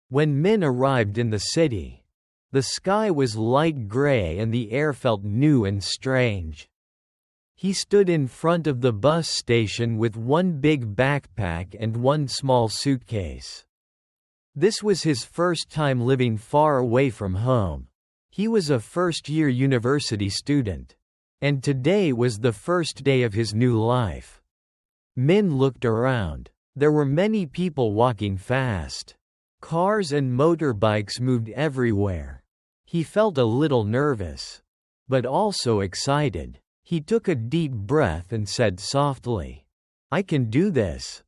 When Min arrived in the city, the sky was light gray and the air felt new and strange. He stood in front of the bus station with one big backpack and one small suitcase. This was his first time living far away from home. He was a first-year university student, and today was the first day of his new life. Min looked around. There were many people walking fast. Cars and motorbikes moved everywhere. He felt a little nervous, but also excited. He took a deep breath and said softly, "I can do this."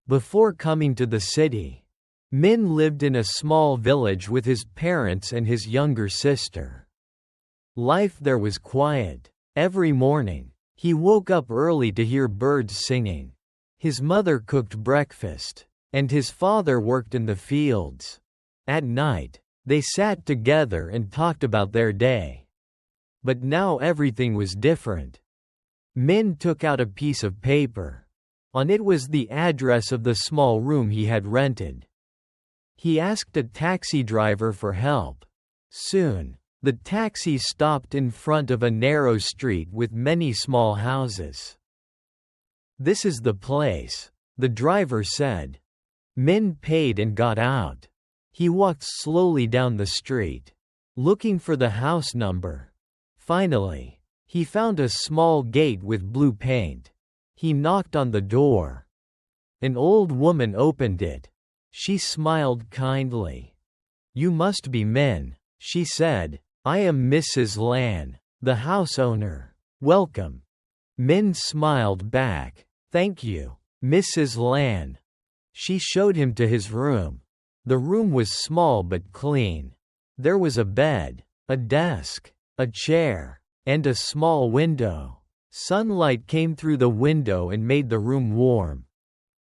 Before coming to the city, Min lived in a small village with his parents and his younger sister. Life there was quiet. Every morning, he woke up early to hear birds singing. His mother cooked breakfast, and his father worked in the fields. At night, they sat together and talked about their day. But now everything was different. Min took out a piece of paper. On it was the address of the small room he had rented. He asked a taxi driver for help. Soon, the taxi stopped in front of a narrow street with many small houses. "This is the place," the driver said. Min paid and got out. He walked slowly down the street, looking for the house number. Finally, he found a small gate with blue paint. He knocked on the door. An old woman opened it. She smiled kindly. "You must be Min," she said. "I am Mrs. Lan, the house owner. Welcome." Min smiled back. "Thank you, Mrs. Lan." She showed him to his room. The room was small but clean. There was a bed, a desk, a chair, and a small window. Sunlight came through the window and made the room warm.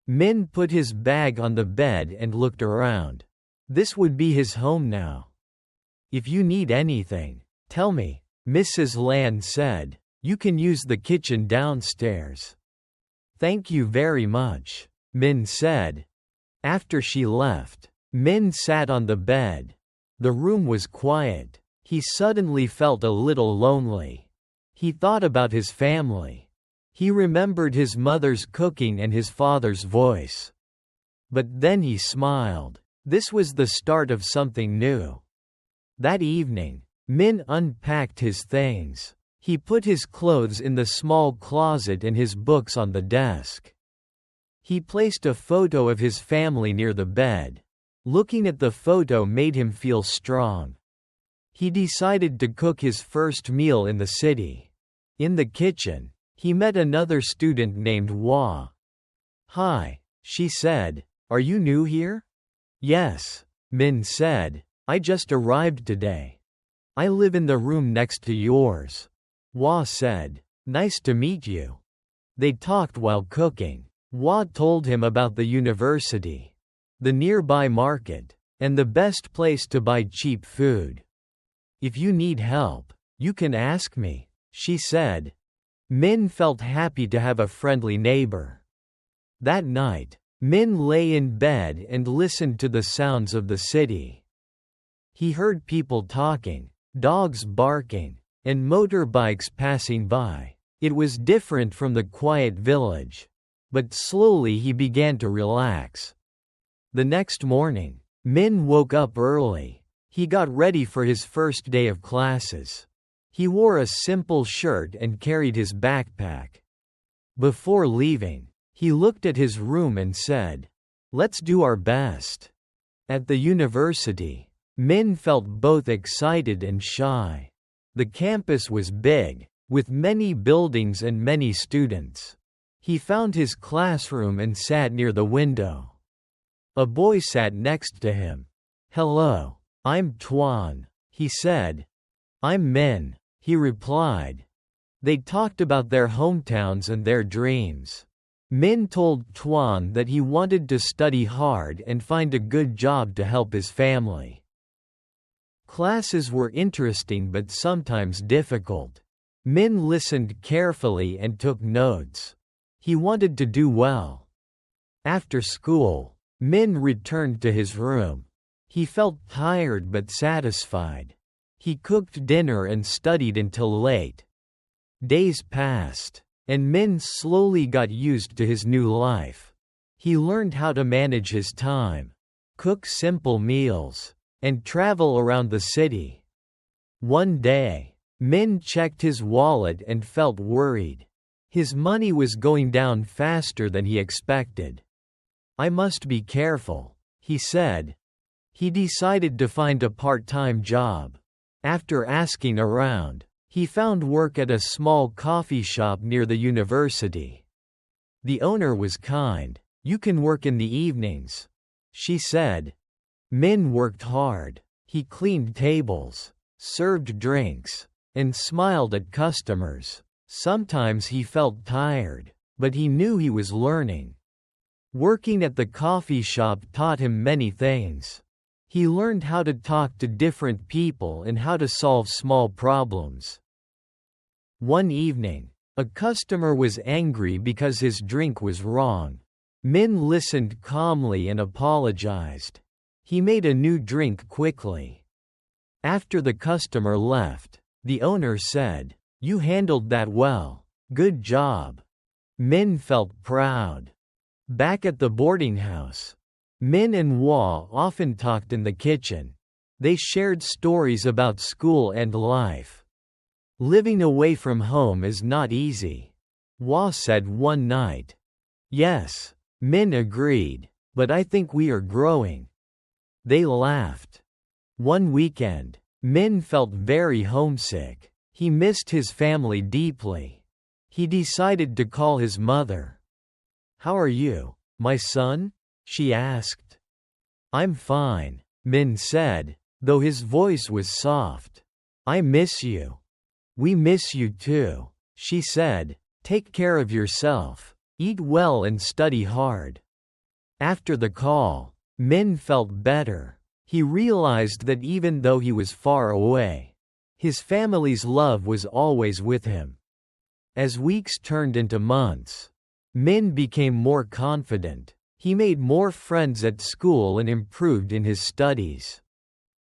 Min put his bag on the bed and looked around. This would be his home now. "If you need anything, tell me," Mrs. Lan said. "You can use the kitchen downstairs." "Thank you very much," Min said. After she left, Min sat on the bed. The room was quiet. He suddenly felt a little lonely. He thought about his family. He remembered his mother's cooking and his father's voice. But then he smiled. This was the start of something new. That evening, Min unpacked his things. He put his clothes in the small closet and his books on the desk. He placed a photo of his family near the bed. Looking at the photo made him feel strong. He decided to cook his first meal in the city. In the kitchen, he met another student named Wa. "Hi," she said. "Are you new here?" "Yes," Min said. "I just arrived today. I live in the room next to yours." Wa said. "Nice to meet you." They talked while cooking. Wa told him about the university, the nearby market, and the best place to buy cheap food. "If you need help, you can ask me," she said. Min felt happy to have a friendly neighbor. That night, Min lay in bed and listened to the sounds of the city. He heard people talking, dogs barking, and motorbikes passing by. It was different from the quiet village. But slowly he began to relax. The next morning, Min woke up early. He got ready for his first day of classes. He wore a simple shirt and carried his backpack. Before leaving, he looked at his room and said, "Let's do our best." At the university, Min felt both excited and shy. The campus was big, with many buildings and many students. He found his classroom and sat near the window. A boy sat next to him. "Hello, I'm Tuan," he said. "I'm Min," he replied. They talked about their hometowns and their dreams. Min told Tuan that he wanted to study hard and find a good job to help his family. Classes were interesting but sometimes difficult. Min listened carefully and took notes. He wanted to do well. After school, Min returned to his room. He felt tired but satisfied. He cooked dinner and studied until late. Days passed, and Min slowly got used to his new life. He learned how to manage his time, cook simple meals, and travel around the city. One day, Min checked his wallet and felt worried. His money was going down faster than he expected. "I must be careful," he said. He decided to find a part-time job. After asking around, he found work at a small coffee shop near the university. The owner was kind. "You can work in the evenings," she said. Min worked hard. He cleaned tables, served drinks, and smiled at customers. Sometimes he felt tired, but he knew he was learning. Working at the coffee shop taught him many things. He learned how to talk to different people and how to solve small problems. One evening, a customer was angry because his drink was wrong. Min listened calmly and apologized. He made a new drink quickly. After the customer left, the owner said, "You handled that well. Good job." Min felt proud. Back at the boarding house, Min and Hua often talked in the kitchen. They shared stories about school and life. "Living away from home is not easy," Hua said one night. "Yes," Min agreed, "but I think we are growing." They laughed. One weekend, Min felt very homesick. He missed his family deeply. He decided to call his mother. "How are you, my son?" she asked. "I'm fine," Min said, though his voice was soft. "I miss you." "We miss you too," she said. "Take care of yourself, eat well and study hard." After the call, Min felt better. He realized that even though he was far away, his family's love was always with him. As weeks turned into months, Min became more confident. He made more friends at school and improved in his studies.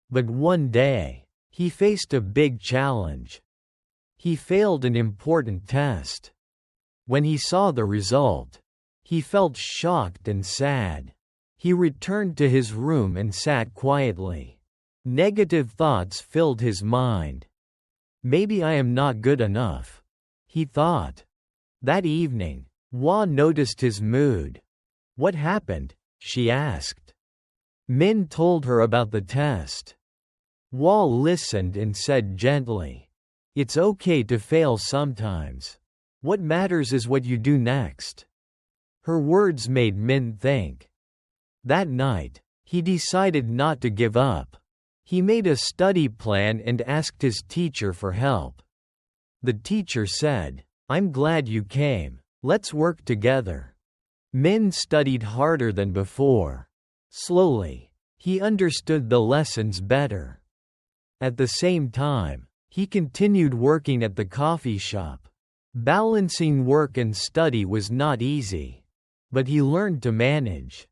But one day, he faced a big challenge. He failed an important test. When he saw the result, he felt shocked and sad. He returned to his room and sat quietly. Negative thoughts filled his mind. "Maybe I am not good enough," he thought. That evening, Hua noticed his mood. "What happened?" she asked. Min told her about the test. Hua listened and said gently, "It's okay to fail sometimes. What matters is what you do next." Her words made Min think. That night, he decided not to give up. He made a study plan and asked his teacher for help. The teacher said, "I'm glad you came. Let's work together." Min studied harder than before. Slowly, he understood the lessons better. At the same time, he continued working at the coffee shop. Balancing work and study was not easy, but he learned to manage.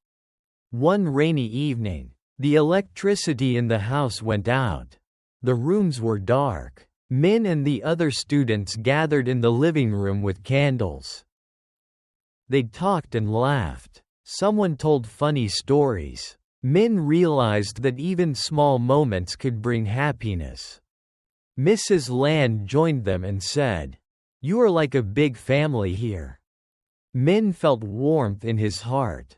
One rainy evening, the electricity in the house went out. The rooms were dark. Min and the other students gathered in the living room with candles. They talked and laughed. Someone told funny stories. Min realized that even small moments could bring happiness. Mrs. Land joined them and said, "You are like a big family here." Min felt warmth in his heart.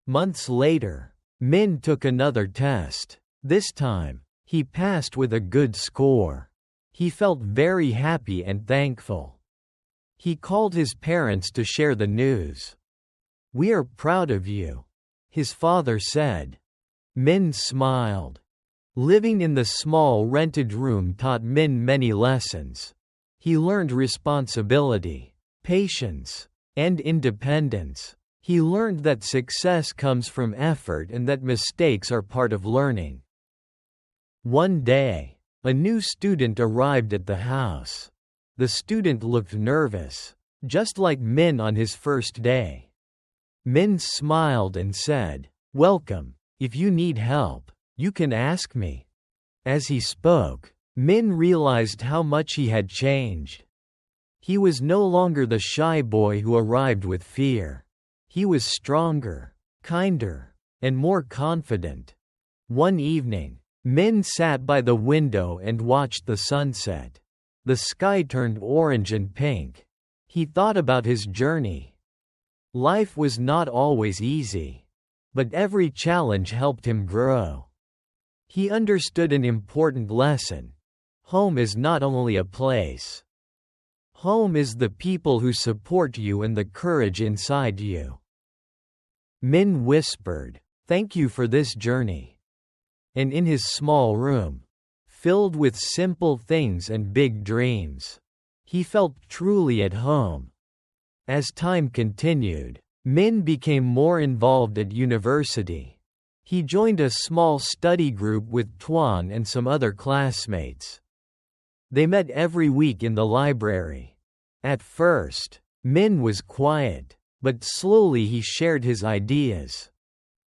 Months later, Min took another test. This time, he passed with a good score. He felt very happy and thankful. He called his parents to share the news. "We are proud of you," his father said. Min smiled. Living in the small rented room taught Min many lessons. He learned responsibility, patience, and independence. He learned that success comes from effort and that mistakes are part of learning. One day, a new student arrived at the house. The student looked nervous, just like Min on his first day. Min smiled and said, "Welcome. If you need help, You can ask me." As he spoke, Min realized how much he had changed. He was no longer the shy boy who arrived with fear. He was stronger, kinder, and more confident. One evening, Min sat by the window and watched the sunset. The sky turned orange and pink. He thought about his journey. Life was not always easy, but every challenge helped him grow. He understood an important lesson. Home is not only a place. Home is the people who support you and the courage inside you. Min whispered, "Thank you for this journey." And in his small room, filled with simple things and big dreams, he felt truly at home. As time continued, Min became more involved at university. He joined a small study group with Tuan and some other classmates. They met every week in the library. At first, Min was quiet, but slowly he shared his ideas.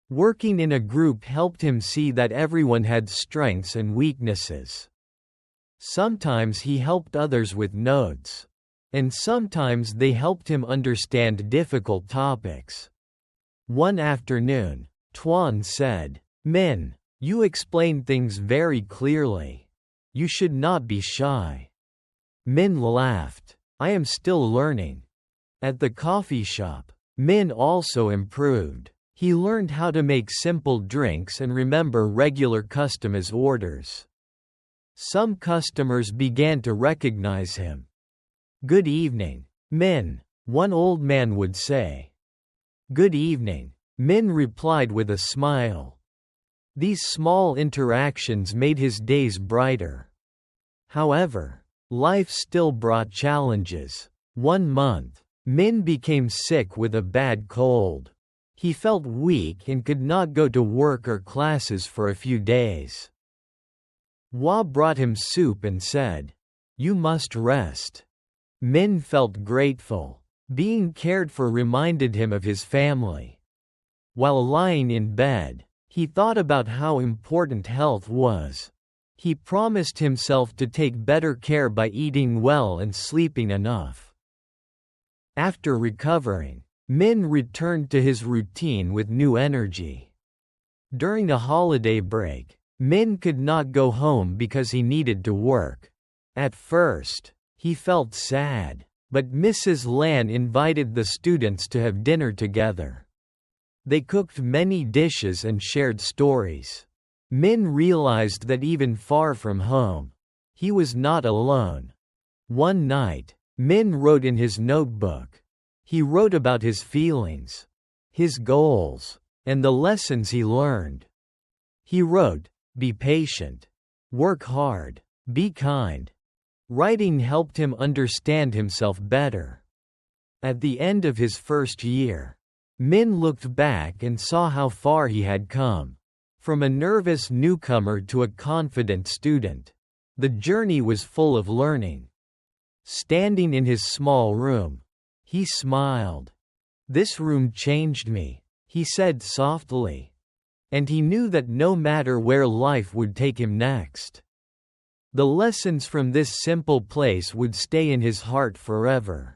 Working in a group helped him see that everyone had strengths and weaknesses. Sometimes he helped others with notes, and sometimes they helped him understand difficult topics. One afternoon, Tuan said, "Min, you explain things very clearly. You should not be shy." Min laughed, "I am still learning." At the coffee shop, Min also improved. He learned how to make simple drinks and remember regular customers' orders. Some customers began to recognize him. "Good evening, Min," one old man would say. "Good evening," Min replied with a smile. These small interactions made his days brighter. However, life still brought challenges. One month, Min became sick with a bad cold. He felt weak and could not go to work or classes for a few days. Hua brought him soup and said, "You must rest." Min felt grateful. Being cared for reminded him of his family. While lying in bed, he thought about how important health was. He promised himself to take better care by eating well and sleeping enough. After recovering, Min returned to his routine with new energy. During a holiday break, Min could not go home because he needed to work. At first, he felt sad, but Mrs. Lan invited the students to have dinner together. They cooked many dishes and shared stories. Min realized that even far from home, he was not alone. One night, Min wrote in his notebook. He wrote about his feelings, his goals, and the lessons he learned. He wrote, "Be patient. Work hard. Be kind." Writing helped him understand himself better. At the end of his first year, Min looked back and saw how far he had come. From a nervous newcomer to a confident student, the journey was full of learning. Standing in his small room, he smiled. "This room changed me," he said softly. And he knew that no matter where life would take him next, the lessons from this simple place would stay in his heart forever.